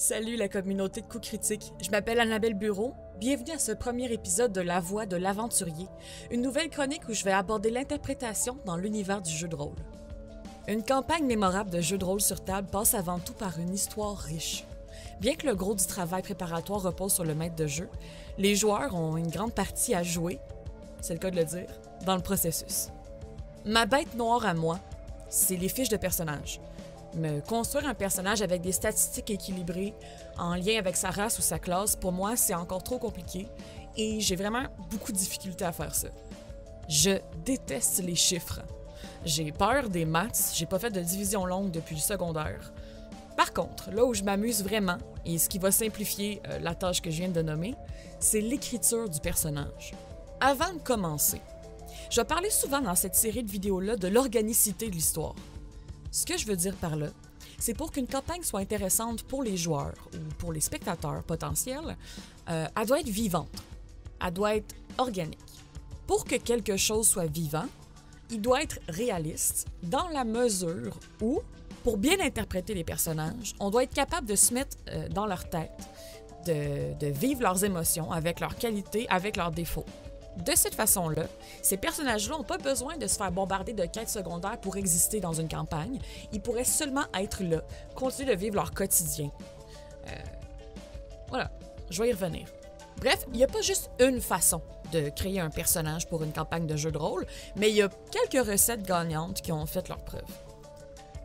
Salut la communauté de coups critiques, je m'appelle Annabelle Bureau, bienvenue à ce premier épisode de La Voix de l'Aventurier, une nouvelle chronique où je vais aborder l'interprétation dans l'univers du jeu de rôle. Une campagne mémorable de jeu de rôle sur table passe avant tout par une histoire riche. Bien que le gros du travail préparatoire repose sur le maître de jeu, les joueurs ont une grande partie à jouer, c'est le cas de le dire, dans le processus. Ma bête noire à moi, c'est les fiches de personnages. Me construire un personnage avec des statistiques équilibrées en lien avec sa race ou sa classe, pour moi, c'est encore trop compliqué et j'ai vraiment beaucoup de difficultés à faire ça. Je déteste les chiffres. J'ai peur des maths, j'ai pas fait de division longue depuis le secondaire. Par contre, là où je m'amuse vraiment, et ce qui va simplifier la tâche que je viens de nommer, c'est l'écriture du personnage. Avant de commencer, je vais parler souvent dans cette série de vidéos-là de l'organicité de l'histoire. Ce que je veux dire par là, c'est pour qu'une campagne soit intéressante pour les joueurs ou pour les spectateurs potentiels, elle doit être vivante, elle doit être organique. Pour que quelque chose soit vivant, il doit être réaliste dans la mesure où, pour bien interpréter les personnages, on doit être capable de se mettre dans leur tête, de vivre leurs émotions avec leurs qualités, avec leurs défauts. De cette façon-là, ces personnages-là n'ont pas besoin de se faire bombarder de quêtes secondaires pour exister dans une campagne. Ils pourraient seulement être là, continuer de vivre leur quotidien. Voilà, je vais y revenir. Bref, il n'y a pas juste une façon de créer un personnage pour une campagne de jeu de rôle, mais il y a quelques recettes gagnantes qui ont fait leur preuve.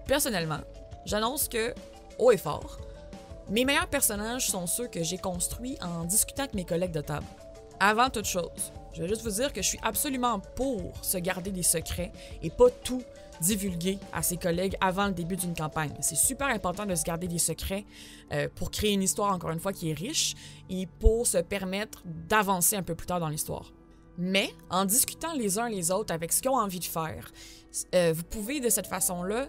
Personnellement, j'annonce que, haut et fort, mes meilleurs personnages sont ceux que j'ai construits en discutant avec mes collègues de table. Avant toute chose, je vais juste vous dire que je suis absolument pour se garder des secrets et pas tout divulguer à ses collègues avant le début d'une campagne. C'est super important de se garder des secrets pour créer une histoire, encore une fois, qui est riche et pour se permettre d'avancer un peu plus tard dans l'histoire. Mais, en discutant les uns les autres avec ce qu'ils ont envie de faire, vous pouvez, de cette façon-là,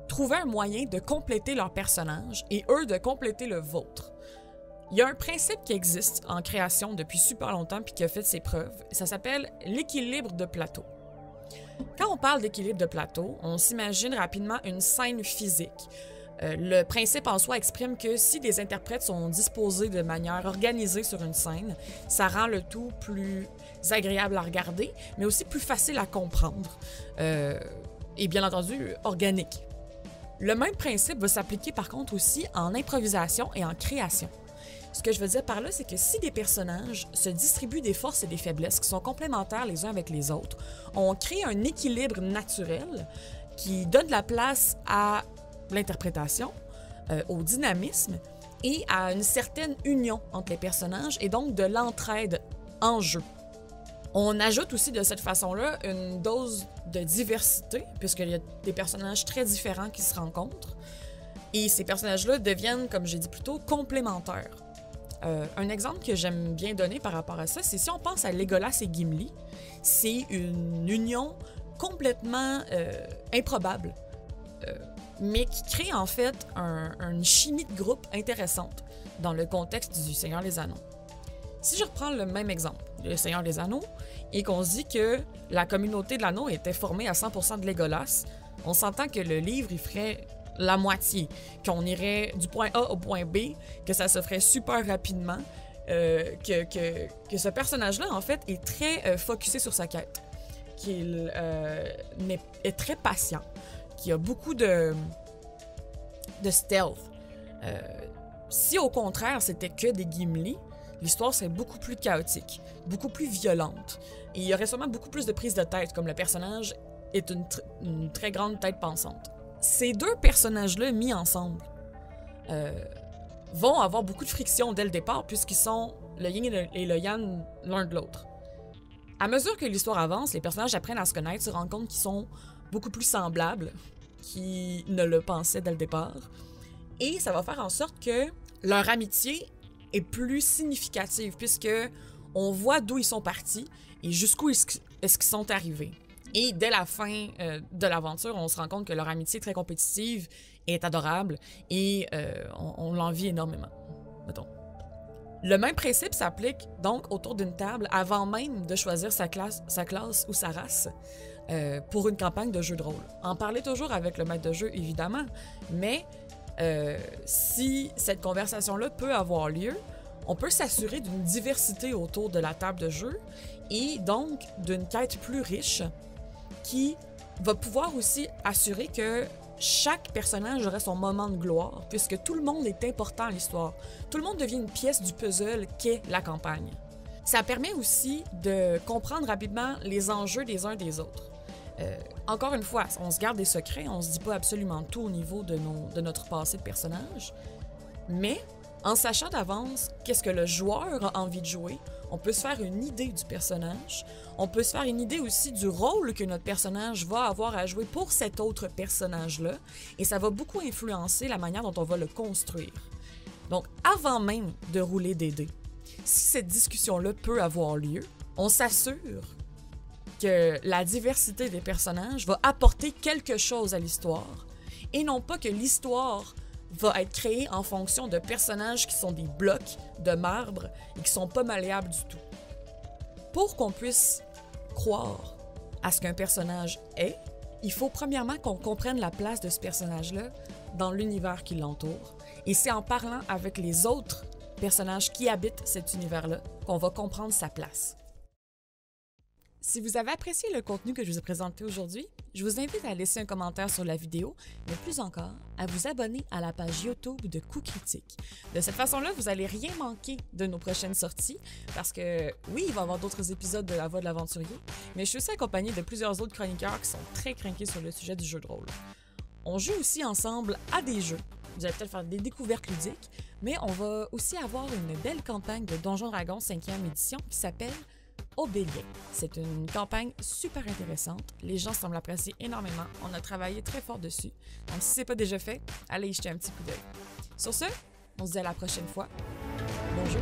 trouver un moyen de compléter leur personnage et eux de compléter le vôtre. Il y a un principe qui existe en création depuis super longtemps puis qui a fait ses preuves. Ça s'appelle l'équilibre de plateau. Quand on parle d'équilibre de plateau, on s'imagine rapidement une scène physique. Le principe en soi exprime que si des interprètes sont disposés de manière organisée sur une scène, ça rend le tout plus agréable à regarder, mais aussi plus facile à comprendre. Et bien entendu, organique. Le même principe va s'appliquer par contre aussi en improvisation et en création. Ce que je veux dire par là, c'est que si des personnages se distribuent des forces et des faiblesses qui sont complémentaires les uns avec les autres, on crée un équilibre naturel qui donne la place à l'interprétation, au dynamisme et à une certaine union entre les personnages et donc de l'entraide en jeu. On ajoute aussi de cette façon-là une dose de diversité, puisqu'il y a des personnages très différents qui se rencontrent, et ces personnages-là deviennent, comme j'ai dit plus tôt, complémentaires. Un exemple que j'aime bien donner par rapport à ça, c'est si on pense à Legolas et Gimli, c'est une union complètement improbable, mais qui crée en fait une chimie de groupe intéressante dans le contexte du Seigneur des Anneaux. Si je reprends le même exemple, le Seigneur des Anneaux, et qu'on se dit que la communauté de l'anneau était formée à 100% de Legolas, on s'entend que le livre, il ferait la moitié, qu'on irait du point A au point B, que ça se ferait super rapidement, que ce personnage-là, en fait, est très focusé sur sa quête, qu'il est très patient, qu'il a beaucoup de stealth. Si au contraire, c'était que des Gimli, l'histoire serait beaucoup plus chaotique, beaucoup plus violente, et il y aurait sûrement beaucoup plus de prise de tête, comme le personnage est une très grande tête pensante. Ces deux personnages-là mis ensemble vont avoir beaucoup de friction dès le départ puisqu'ils sont le yin et le yang l'un de l'autre. À mesure que l'histoire avance, les personnages apprennent à se connaître, se rendent compte qu'ils sont beaucoup plus semblables qu'ils ne le pensaient dès le départ. Et ça va faire en sorte que leur amitié est plus significative puisque on voit d'où ils sont partis et jusqu'où est-ce qu'ils sont arrivés. Et dès la fin de l'aventure, on se rend compte que leur amitié très compétitive est adorable et on l'envie énormément, mettons. Le même principe s'applique donc autour d'une table avant même de choisir sa classe ou sa race pour une campagne de jeu de rôle. En parler toujours avec le maître de jeu, évidemment, mais si cette conversation-là peut avoir lieu, on peut s'assurer d'une diversité autour de la table de jeu et donc d'une quête plus riche qui va pouvoir aussi assurer que chaque personnage aurait son moment de gloire, puisque tout le monde est important à l'histoire. Tout le monde devient une pièce du puzzle qu'est la campagne. Ça permet aussi de comprendre rapidement les enjeux des uns des autres. Encore une fois, on se garde des secrets, on se dit pas absolument tout au niveau de notre passé de personnage, mais en sachant d'avance qu'est-ce que le joueur a envie de jouer, on peut se faire une idée du personnage, on peut se faire une idée aussi du rôle que notre personnage va avoir à jouer pour cet autre personnage-là, et ça va beaucoup influencer la manière dont on va le construire. Donc, avant même de rouler des dés, si cette discussion-là peut avoir lieu, on s'assure que la diversité des personnages va apporter quelque chose à l'histoire, et non pas que l'histoire va être créée en fonction de personnages qui sont des blocs de marbre et qui sont pas malléables du tout. Pour qu'on puisse croire à ce qu'un personnage est, il faut premièrement qu'on comprenne la place de ce personnage-là dans l'univers qui l'entoure, et c'est en parlant avec les autres personnages qui habitent cet univers-là qu'on va comprendre sa place. Si vous avez apprécié le contenu que je vous ai présenté aujourd'hui, je vous invite à laisser un commentaire sur la vidéo, mais plus encore, à vous abonner à la page YouTube de Coup Critique. De cette façon-là, vous n'allez rien manquer de nos prochaines sorties, parce que oui, il va y avoir d'autres épisodes de La Voix de l'Aventurier, mais je suis aussi accompagnée de plusieurs autres chroniqueurs qui sont très crinqués sur le sujet du jeu de rôle. On joue aussi ensemble à des jeux. Vous allez peut-être faire des découvertes ludiques, mais on va aussi avoir une belle campagne de Donjons Dragons 5e édition qui s'appelle Obélien. C'est une campagne super intéressante. Les gens semblent l'apprécier énormément. On a travaillé très fort dessus. Donc, si ce n'est pas déjà fait, allez y jeter un petit coup d'œil. Sur ce, on se dit à la prochaine fois. Bonjour.